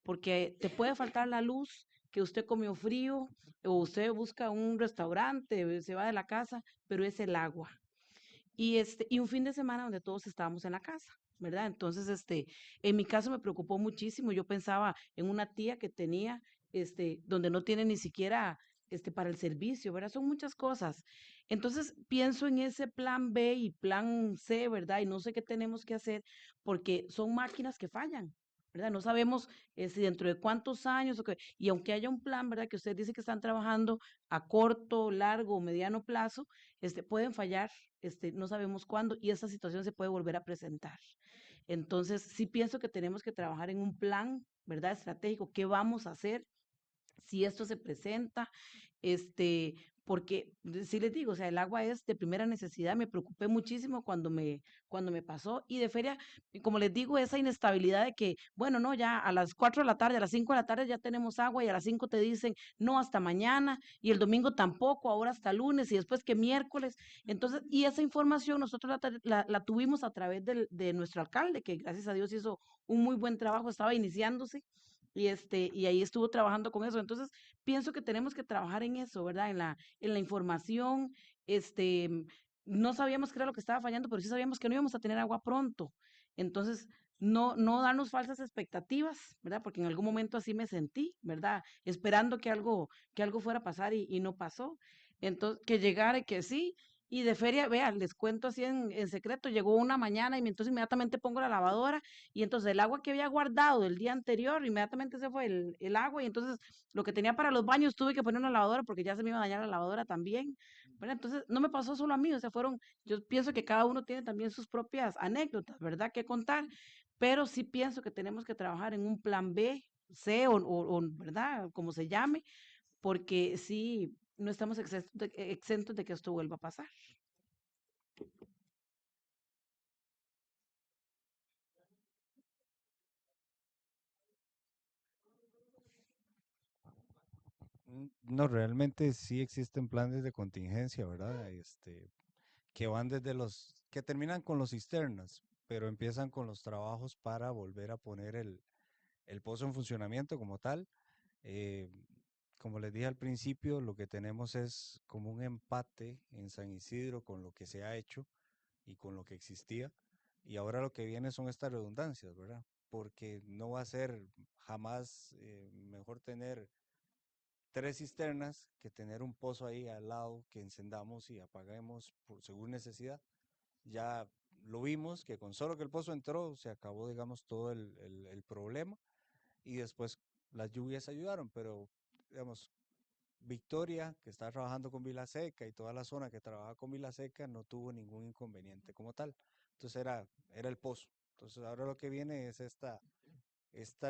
[SPEAKER 5] porque te puede faltar la luz, que usted comió frío, o usted busca un restaurante, se va de la casa, pero es el agua. Y un fin de semana donde todos estábamos en la casa, ¿verdad? Entonces, en mi caso me preocupó muchísimo. Yo pensaba en una tía que tenía, donde no tiene ni siquiera, para el servicio, ¿verdad? Son muchas cosas. Entonces, pienso en ese plan B y plan C, ¿verdad? Y no sé qué tenemos que hacer porque son máquinas que fallan. ¿verdad? No sabemos si dentro de cuántos años, y aunque haya un plan, ¿verdad? Que usted dice que están trabajando a corto, largo o mediano plazo, pueden fallar, no sabemos cuándo, y esta situación se puede volver a presentar. Entonces, sí pienso que tenemos que trabajar en un plan, ¿verdad? Estratégico, ¿qué vamos a hacer si esto se presenta? este, Porque sí les digo, o sea, el agua es de primera necesidad. Me preocupé muchísimo cuando me pasó, y de feria, y como les digo, esa inestabilidad de que, bueno, no, ya a las 4 de la tarde, a las 5 de la tarde ya tenemos agua, y a las 5 te dicen, no, hasta mañana, y el domingo tampoco, ahora hasta lunes, y después que miércoles. Entonces, y esa información nosotros la tuvimos a través de nuestro alcalde, que gracias a Dios hizo un muy buen trabajo, estaba iniciándose, y ahí estuvo trabajando con eso. Entonces, pienso que tenemos que trabajar en eso, ¿verdad? En la información, no sabíamos qué era lo que estaba fallando, pero sí sabíamos que no íbamos a tener agua pronto. Entonces, no darnos falsas expectativas, ¿verdad? Porque en algún momento así me sentí, ¿verdad? Esperando que algo fuera a pasar, y no pasó. Entonces, que llegara y que sí. Y de feria, vean, les cuento así en secreto, llegó una mañana y entonces inmediatamente pongo la lavadora, y entonces el agua que había guardado el día anterior, inmediatamente se fue el agua, y entonces lo que tenía para los baños tuve que poner una lavadora porque ya se me iba a dañar la lavadora también, ¿verdad? Entonces no me pasó solo a mí, o sea, yo pienso que cada uno tiene también sus propias anécdotas, ¿verdad? Que contar, pero sí pienso que tenemos que trabajar en un plan B, C ¿verdad? Como se llame, porque sí, no estamos exentos de que esto vuelva a pasar.
[SPEAKER 2] No, realmente sí existen planes de contingencia, ¿verdad? Que van desde que terminan con los cisternas, pero empiezan con los trabajos para volver a poner el pozo en funcionamiento como tal. Eh, Como les dije al principio, lo que tenemos es como un empate en San Isidro con lo que se ha hecho y con lo que existía. Y ahora lo que viene son estas redundancias, ¿verdad? Porque no va a ser jamás mejor tener tres cisternas que tener un pozo ahí al lado que encendamos y apaguemos por según necesidad. Ya lo vimos que con solo que el pozo entró se acabó, digamos, todo el problema, y después las lluvias ayudaron, pero digamos, Victoria, que está trabajando con Vilaseca, y toda la zona que trabaja con Vilaseca no tuvo ningún inconveniente como tal. Entonces era el pozo. Entonces ahora lo que viene es esta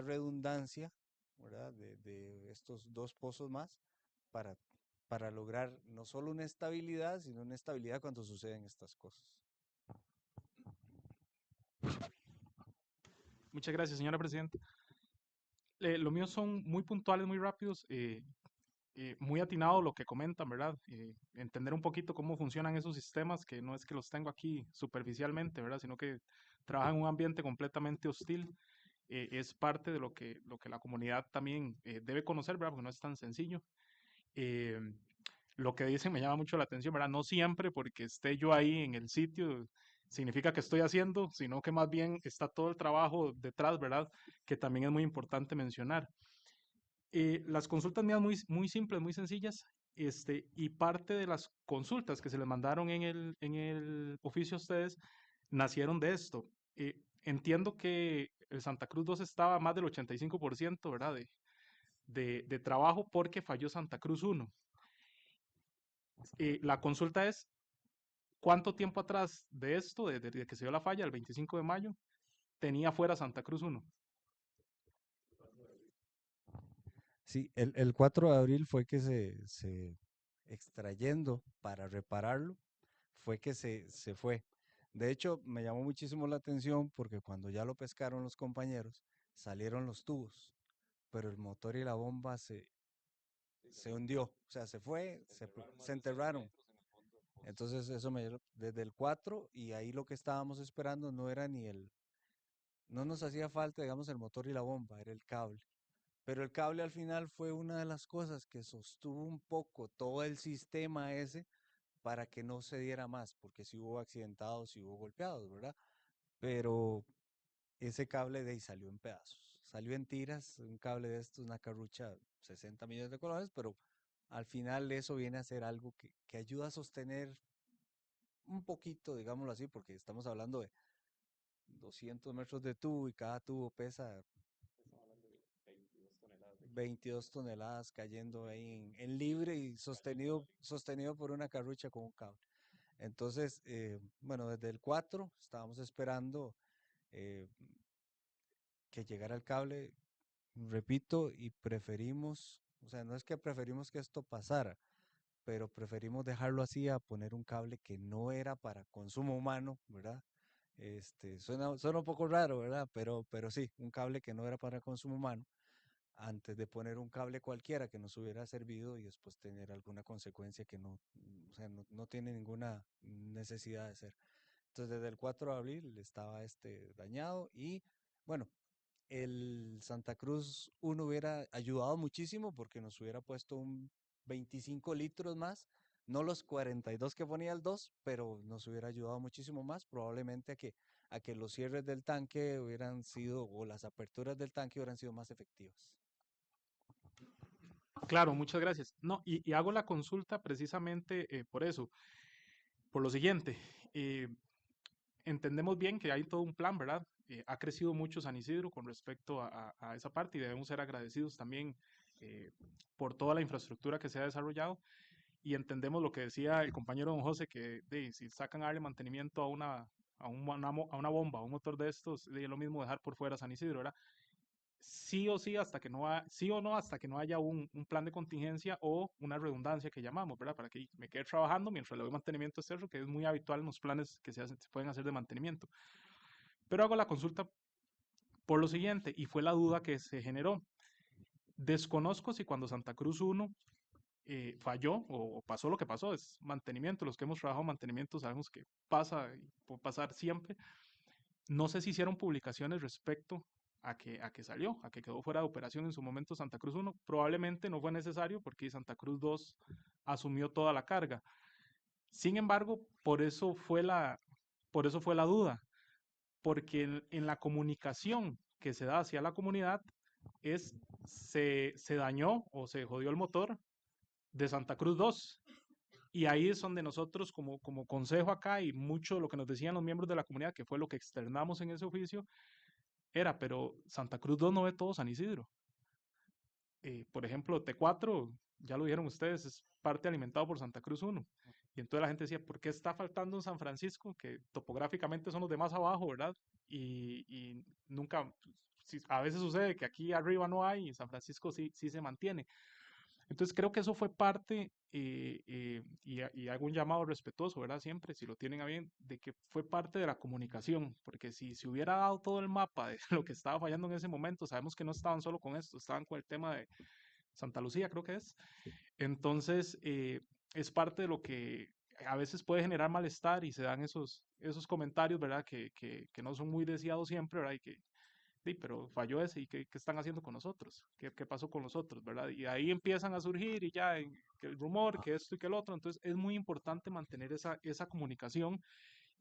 [SPEAKER 2] redundancia, ¿verdad? De estos dos pozos más para, para lograr no solo una estabilidad, sino una estabilidad cuando suceden estas cosas.
[SPEAKER 6] Muchas gracias, señora presidenta. Lo mío son muy puntuales, muy rápidos, muy atinado lo que comentan, ¿verdad? Entender un poquito cómo funcionan esos sistemas, que no es que los tengo aquí superficialmente, ¿verdad? Sino que trabajan en un ambiente completamente hostil. Es parte de lo que la comunidad también debe conocer, ¿verdad? Porque no es tan sencillo. Eh, lo que dicen me llama mucho la atención, ¿verdad? No siempre porque esté yo ahí en el sitio significa que estoy haciendo, sino que más bien está todo el trabajo detrás, ¿verdad? Que también es muy importante mencionar. Las consultas mías muy simples, muy sencillas, y parte de las consultas que se les mandaron en el oficio a ustedes nacieron de esto. Entiendo que el Santa Cruz 2 estaba más del 85%, ¿verdad? De trabajo porque falló Santa Cruz 1. La consulta es, ¿cuánto tiempo atrás de esto, desde que se dio la falla, el 25 de mayo, tenía fuera Santa Cruz 1?
[SPEAKER 2] Sí, el 4 de abril fue que se extrayendo para repararlo, fue que se fue. De hecho, me llamó muchísimo la atención porque cuando ya lo pescaron los compañeros, salieron los tubos, pero el motor y la bomba se hundió, o sea, se fue, se enterraron. Entonces eso desde el 4, y ahí lo que estábamos esperando no era no nos hacía falta, digamos, el motor y la bomba, era el cable. Pero el cable al final fue una de las cosas que sostuvo un poco todo el sistema ese para que no se diera más, porque si hubo accidentados, si hubo golpeados, ¿verdad? Pero ese cable de ahí salió en pedazos, salió en tiras, un cable de estos, una carrucha, 60 millones de colones, pero al final eso viene a ser algo que ayuda a sostener un poquito, digámoslo así, porque estamos hablando de 200 metros de tubo y cada tubo pesa 22 toneladas cayendo ahí en libre y sostenido por una carrucha con un cable. Entonces, bueno, desde el 4 estábamos esperando eh, que llegara el cable, repito, y preferimos, o sea, no es que preferimos que esto pasara, pero preferimos dejarlo así a poner un cable que no era para consumo humano, ¿verdad? Suena un poco raro, ¿verdad? Pero sí, un cable que no era para consumo humano, antes de poner un cable cualquiera que nos hubiera servido y después tener alguna consecuencia que no, o sea, no tiene ninguna necesidad de ser. Entonces, desde el 4 de abril estaba dañado y, bueno, el Santa Cruz 1 hubiera ayudado muchísimo porque nos hubiera puesto un 25 litros más, no los 42 que ponía el 2, pero nos hubiera ayudado muchísimo más, probablemente a que los cierres del tanque hubieran sido, o las aperturas del tanque hubieran sido más efectivas.
[SPEAKER 6] Claro, muchas gracias. No, y hago la consulta precisamente por eso, por lo siguiente. eh, Entendemos bien que hay todo un plan, ¿verdad? Ha crecido mucho San Isidro con respecto a esa parte y debemos ser agradecidos también por toda la infraestructura que se ha desarrollado. Y entendemos lo que decía el compañero don José, que si sacan a darle mantenimiento a una bomba, a un motor de estos, es lo mismo dejar por fuera San Isidro, ¿verdad? Sí o sí, sí o no, hasta que no haya un plan de contingencia o una redundancia que llamamos, ¿verdad? Para que me quede trabajando mientras le doy mantenimiento a este otro, que es muy habitual en los planes que se pueden hacer de mantenimiento. Pero hago la consulta por lo siguiente, y fue la duda que se generó. Desconozco si cuando Santa Cruz 1 falló o pasó lo que pasó, es mantenimiento. Los que hemos trabajado en mantenimiento sabemos que pasa y puede pasar siempre. No sé si hicieron publicaciones respecto a que salió, a que quedó fuera de operación en su momento Santa Cruz 1. Probablemente no fue necesario porque Santa Cruz 2 asumió toda la carga. Sin embargo, por eso fue la duda, porque en la comunicación que se da hacia la comunidad se dañó o se jodió el motor de Santa Cruz 2. Y ahí es donde nosotros como consejo acá y mucho de lo que nos decían los miembros de la comunidad, que fue lo que externamos en ese oficio, pero Santa Cruz 2 no ve todo San Isidro. Por ejemplo, T4, ya lo dijeron ustedes, es parte alimentado por Santa Cruz 1. Y entonces la gente decía, ¿por qué está faltando en San Francisco? Que topográficamente son los de más abajo, ¿verdad? Y nunca, a veces sucede que aquí arriba no hay y en San Francisco sí se mantiene. Entonces creo que eso fue parte, y hago un llamado respetuoso, ¿verdad? Siempre, si lo tienen a bien, de que fue parte de la comunicación, porque si se hubiera dado todo el mapa de lo que estaba fallando en ese momento, sabemos que no estaban solo con esto, estaban con el tema de Santa Lucía, creo que es. Entonces, es parte de lo que a veces puede generar malestar y se dan esos comentarios, ¿verdad? Que no son muy deseados siempre, ¿verdad? Y que sí, pero falló ese, ¿y qué están haciendo con nosotros? ¿Qué pasó con nosotros, verdad? Y ahí empiezan a surgir y ya que el rumor, que esto y que el otro. Entonces es muy importante mantener esa comunicación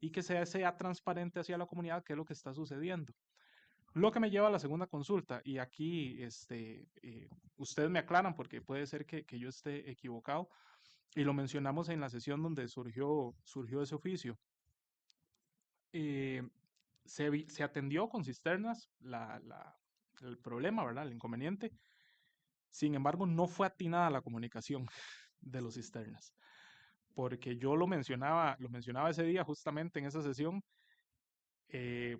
[SPEAKER 6] y que sea transparente hacia la comunidad qué es lo que está sucediendo. Lo que me lleva a la segunda consulta, y aquí ustedes me aclaran porque puede ser que yo esté equivocado, y lo mencionamos en la sesión donde surgió ese oficio. Eh, se atendió con cisternas el problema, ¿verdad? El inconveniente. Sin embargo, no fue atinada la comunicación de los cisternas, porque yo lo mencionaba ese día justamente en esa sesión. eh,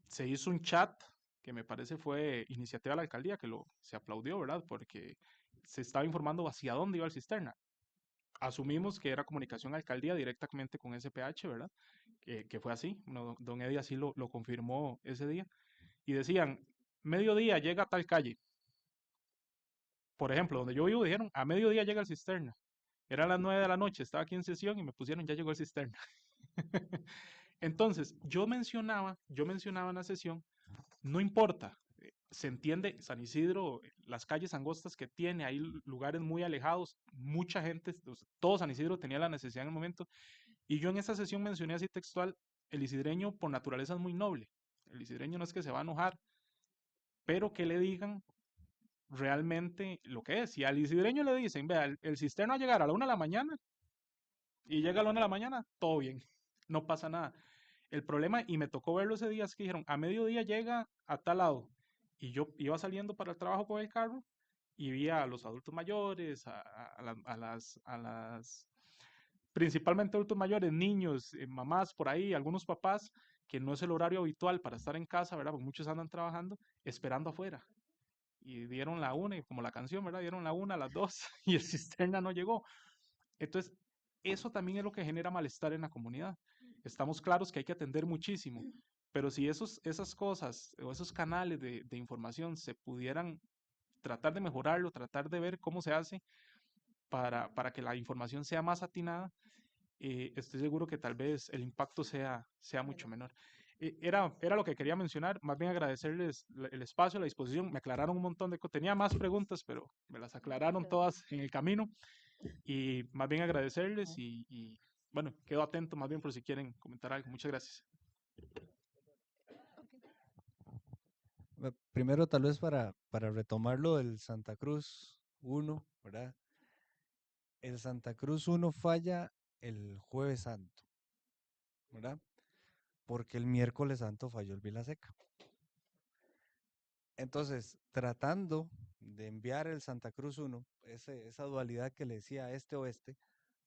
[SPEAKER 6] Se hizo un chat que me parece fue iniciativa de la alcaldía, que se aplaudió, ¿verdad? Porque se estaba informando hacia dónde iba el cisterna. Asumimos que era comunicación alcaldía directamente con SPH, ¿verdad? Que fue así. No, don Eddie así lo confirmó ese día. Y decían, mediodía llega a tal calle. Por ejemplo, donde yo vivo dijeron, a mediodía llega el cisterna. Eran las 9 de la noche, estaba aquí en sesión y me pusieron, ya llegó el cisterna. Entonces, yo mencionaba en la sesión, no importa, se entiende, San Isidro, las calles angostas que tiene, hay lugares muy alejados, mucha gente, todo San Isidro tenía la necesidad en el momento, y yo en esa sesión mencioné así textual, el isidreño por naturaleza es muy noble, el isidreño no es que se va a enojar, pero que le digan realmente lo que es. Si al isidreño le dicen, vea, el cisterno va a llegar a la 1 de la mañana y llega a la 1 de la mañana, todo bien, no pasa nada. El problema, y me tocó verlo ese día, es que dijeron, a mediodía llega a tal lado. Y yo iba saliendo para el trabajo con el carro y vi a los adultos mayores, a las, principalmente adultos mayores, niños, mamás por ahí, algunos papás, que no es el horario habitual para estar en casa, ¿verdad? Porque muchos andan trabajando, esperando afuera. Y dieron la una, y como la canción, ¿verdad? Dieron la una, a las dos, y el cisterna no llegó. Entonces, eso también es lo que genera malestar en la comunidad. Estamos claros que hay que atender muchísimo, pero si esas cosas o esos canales de información se pudieran tratar de mejorarlo, tratar de ver cómo se hace para que la información sea más atinada, estoy seguro que tal vez el impacto sea mucho menor. Era lo que quería mencionar, más bien agradecerles el espacio, la disposición, me aclararon un montón de cosas, tenía más preguntas, pero me las aclararon todas en el camino, y más bien agradecerles bueno, quedo atento más bien por si quieren comentar algo. Muchas gracias.
[SPEAKER 2] Primero, tal vez para retomar lo del Santa Cruz 1, ¿verdad? El Santa Cruz 1 falla el Jueves Santo, ¿verdad? Porque el miércoles santo falló el Vilaseca. Entonces, tratando de enviar el Santa Cruz 1, esa dualidad que le decía este-oeste,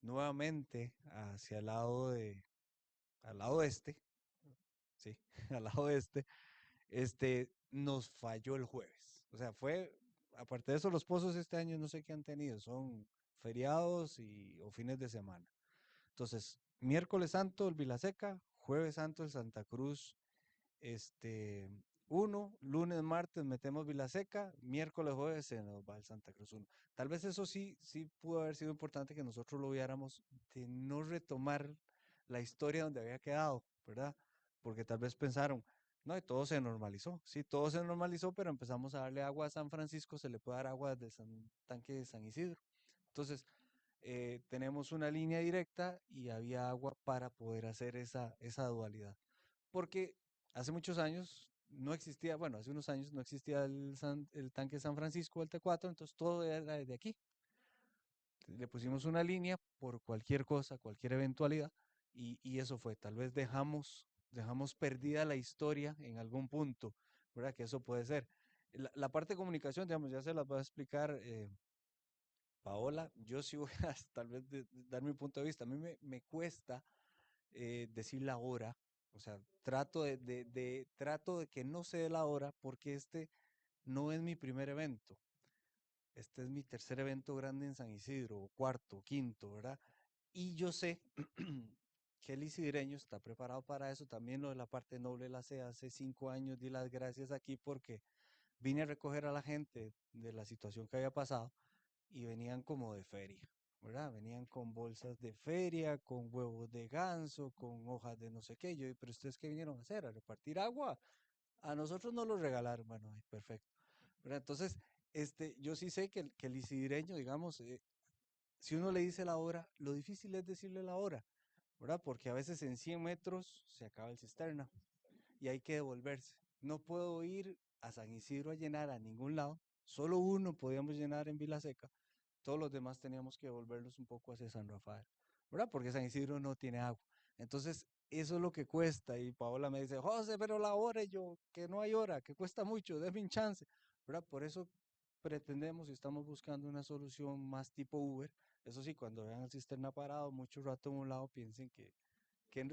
[SPEAKER 2] nuevamente hacia al lado este, sí, al lado este, nos falló el jueves. O sea, aparte de eso, los pozos este año no sé qué han tenido, son feriados o fines de semana. Entonces, miércoles santo el Vilaseca, jueves santo el Santa Cruz, este, 1, lunes, martes metemos Vilaseca, miércoles, jueves se nos va el Santa Cruz 1. Tal vez eso sí pudo haber sido importante que nosotros lo viéramos, de no retomar la historia donde había quedado, ¿verdad? Porque tal vez pensaron, no, y todo se normalizó. Sí, todo se normalizó, pero empezamos a darle agua a San Francisco, se le puede dar agua desde el tanque de San Isidro. Entonces, tenemos una línea directa y había agua para poder hacer esa dualidad. Porque hace muchos años no existía, bueno, hace unos años no existía el tanque San Francisco, el T4, entonces todo era de aquí. Le pusimos una línea por cualquier cosa, cualquier eventualidad, y eso fue. Tal vez dejamos perdida la historia en algún punto, ¿verdad? Que eso puede ser. La parte de comunicación, digamos, ya se las voy a explicar Paola. Yo sí voy a tal vez dar mi punto de vista. A mí me cuesta decir la hora, o sea, trato de que no se dé la hora porque este no es mi primer evento. Este es mi tercer evento grande en San Isidro, o cuarto, o quinto, ¿verdad? Y yo sé que el isidreño está preparado para eso. También lo de la parte noble la sé. Hace 5 años di las gracias aquí porque vine a recoger a la gente de la situación que había pasado y venían como de feria, ¿verdad? Venían con bolsas de feria, con huevos de ganso, con hojas de no sé qué. Yo, pero ustedes qué vinieron a hacer, a repartir agua. A nosotros nos lo regalaron, bueno, perfecto. ¿Verdad? Entonces, yo sí sé que el isidreño, digamos, si uno le dice la hora, lo difícil es decirle la hora, ¿verdad? Porque a veces en 100 metros se acaba el cisterna y hay que devolverse. No puedo ir a San Isidro a llenar a ningún lado, solo uno podíamos llenar en Vilaseca, todos los demás teníamos que devolverlos un poco hacia San Rafael, ¿verdad? Porque San Isidro no tiene agua. Entonces, eso es lo que cuesta. Y Paola me dice, José, pero la hora, y yo, que no hay hora, que cuesta mucho, déme un chance, ¿verdad? Por eso pretendemos y estamos buscando una solución más tipo Uber. Eso sí, cuando vean el cisterna parado mucho rato en un lado, piensen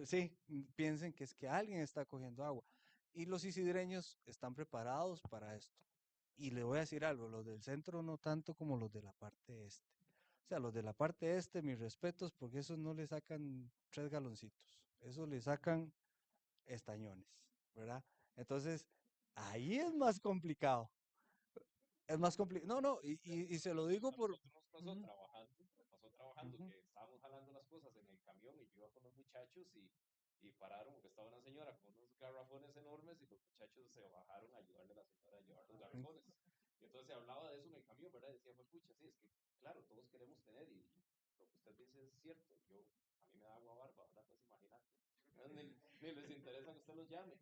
[SPEAKER 2] sí, piensen que es que alguien está cogiendo agua. Y los isidreños están preparados para esto. Y le voy a decir algo, los del centro no tanto como los de la parte este. O sea, los de la parte este, mis respetos, porque esos no le sacan 3 galoncitos, esos le sacan estañones, ¿verdad? Entonces, ahí es más complicado. Es más complicado. No, no, y se lo digo
[SPEAKER 3] A
[SPEAKER 2] por...
[SPEAKER 3] nosotros
[SPEAKER 2] Ujú,
[SPEAKER 3] nos pasó trabajando
[SPEAKER 2] ujú.
[SPEAKER 3] que estábamos jalando las cosas en el camión y yo iba con los muchachos y pararon porque estaba una señora con unos garrafones enormes y los muchachos se bajaron a ayudarle a la señora a llevar los garrafones. Y entonces se hablaba de eso en el camión, ¿verdad? Decía, pues pucha, sí, es que claro, todos queremos tener y lo que usted dice es cierto. A mí me da agua barba, ¿verdad? Pues imagínate. Ni les interesa que usted los llame,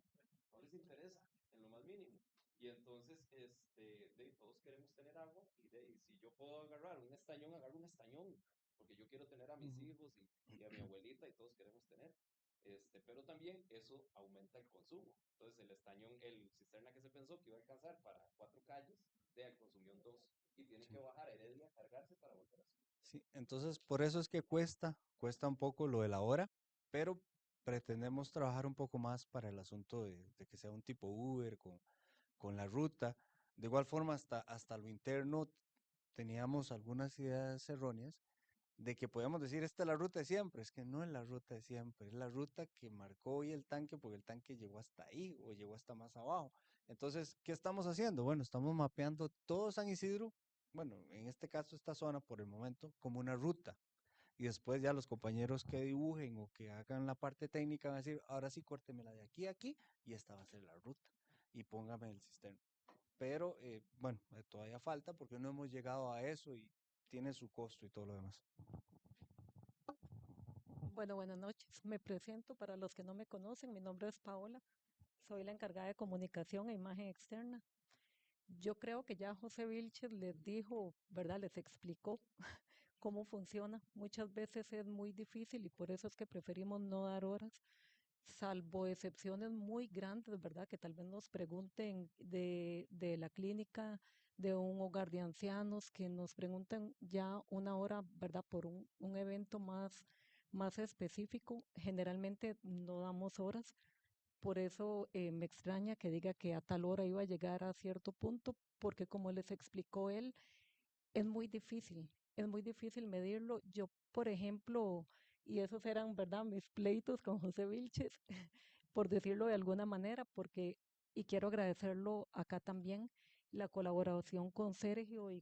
[SPEAKER 3] no les interesa, en lo más mínimo. Y entonces, todos queremos tener agua y si yo puedo agarrar un estañón, agarro un estañón, porque yo quiero tener a mis
[SPEAKER 2] Ujú.
[SPEAKER 3] hijos y a mi abuelita y todos queremos tener. Pero también eso aumenta el consumo. Entonces el estañón, el cisterna que se pensó que iba a alcanzar para 4 calles, consumió en 2.
[SPEAKER 2] Sí. Sí, entonces por eso es que cuesta un poco lo de la hora, pero pretendemos trabajar un poco más para el asunto de que sea un tipo Uber con la ruta. De igual forma, hasta lo interno teníamos algunas ideas erróneas de que podíamos decir, esta es la ruta de siempre. Es que no es la ruta de siempre, es la ruta que marcó hoy el tanque porque el tanque llegó hasta ahí o llegó hasta más abajo. Entonces, ¿qué estamos haciendo? Bueno, estamos mapeando todo San Isidro, bueno, en este caso esta zona por el momento, como una ruta. Y después ya los compañeros que dibujen o que hagan la parte técnica van a decir, ahora sí, córtemela de aquí a aquí y esta va a ser la ruta. Y póngame el sistema. Pero bueno, todavía falta porque no hemos llegado a eso y tiene su costo y todo lo demás.
[SPEAKER 7] Bueno, buenas noches. Me presento para los que no me conocen. Mi nombre es Paola. Soy la encargada de comunicación e imagen externa. Yo creo que ya José Vilches les dijo, ¿verdad? Les explicó cómo funciona. Muchas veces es muy difícil y por eso es que preferimos no dar horas, salvo excepciones muy grandes, ¿verdad? Que tal vez nos pregunten de la clínica, de un hogar de ancianos, que nos pregunten ya una hora, ¿verdad? Por un evento más específico. Generalmente no damos horas. Por eso me extraña que diga que a tal hora iba a llegar a cierto punto, porque como les explicó él, es muy difícil medirlo. Yo, por ejemplo, y esos eran, ¿verdad?, mis pleitos con José Vilches, por decirlo de alguna manera, porque, y quiero agradecerlo acá también, la colaboración con Sergio y